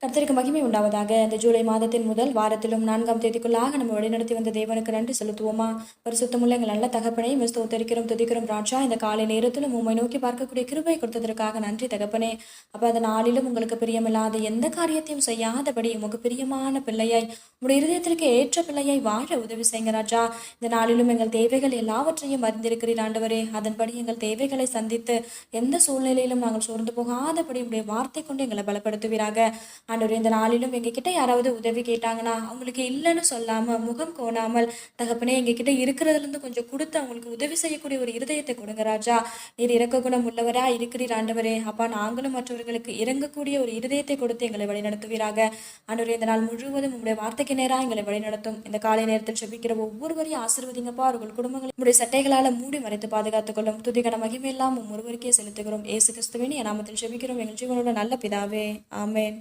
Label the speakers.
Speaker 1: கர்த்தருக்கு மகிமை உண்டாவதாக. இந்த ஜூலை மாதத்தின் முதல் வாரத்திலும் 4ஆம் தேதிக்குள்ளாக நம்ம வழிநடத்தி வந்த தேவனுக்கு நன்றி செலுத்துவோமா? பரிசுத்தமுள்ள எங்கள் நல்ல தகப்பனே, ஸ்தோத்தரிக்கிறோம், துதிக்கிறோம் ராஜா. இந்த காலை நேரத்திலும் உம்மை நோக்கி பார்க்கக்கூடிய கிருபை கொடுத்ததற்காக நன்றி தகப்பனே. அப்போ அந்த நாளிலும் உங்களுக்கு பிரியமில்லாத எந்த காரியத்தையும் செய்யாதபடி உமக்கு பிரியமான பிள்ளையாய், உடைய இருதயத்திற்கு ஏற்ற பிள்ளையாய் வாழ உதவி செய்யுங்க ராஜா. இந்த நாளிலும் எங்கள் தேவைகள் எல்லாவற்றையும் அறிந்திருக்கிறீர் ஆண்டவரே. அதன்படி எங்கள் தேவைகளை சந்தித்து எந்த சூழ்நிலையிலும் நாங்கள் சோர்ந்து போகாதபடி உடைய வார்த்தை கொண்டு எங்களை பலப்படுத்துவீராக. ஆண்டவரே, இந்த நாளிலும் எங்ககிட்ட யாராவது உதவி கேட்டாங்கன்னா அவங்களுக்கு இல்லைன்னு சொல்லாம முகம் கோணாமல் தகப்பனே எங்ககிட்ட இருக்கிறதுலேருந்து கொஞ்சம் கொடுத்து அவங்களுக்கு உதவி செய்யக்கூடிய ஒரு இருதயத்தை கொடுங்க ராஜா. நீர் இறக்க குணம் உள்ளவரா இருக்கிறீர் ஆண்டவரே. அப்பா, நாங்களும் மற்றவர்களுக்கு இறங்கக்கூடிய ஒரு இருதயத்தை கொடுத்து எங்களை வழிநடத்துவீராக. ஆண்டவரே, இந்த நாள் முழுவதும் உங்களுடைய வார்த்தைக்கு நேராக எங்களை வழிநடத்தும். இந்த காலை நேரத்தில் செபிக்கிற ஒவ்வொருவரையும் ஆசீர்வதிங்கப்பா. அவர்கள் குடும்பங்களை உங்களுடைய சட்டைகளால் மூடி மறைத்து பாதுகாத்துக் கொள்ளும். துதிகன மகிமையெல்லாம் ஒருவருக்கே செலுத்துகிறோம். இயேசு கிறிஸ்துவின் நாமத்தில் செபிக்கிறோம் எங்கள் ஜீவனோட நல்ல பிதாவே, ஆமேன்.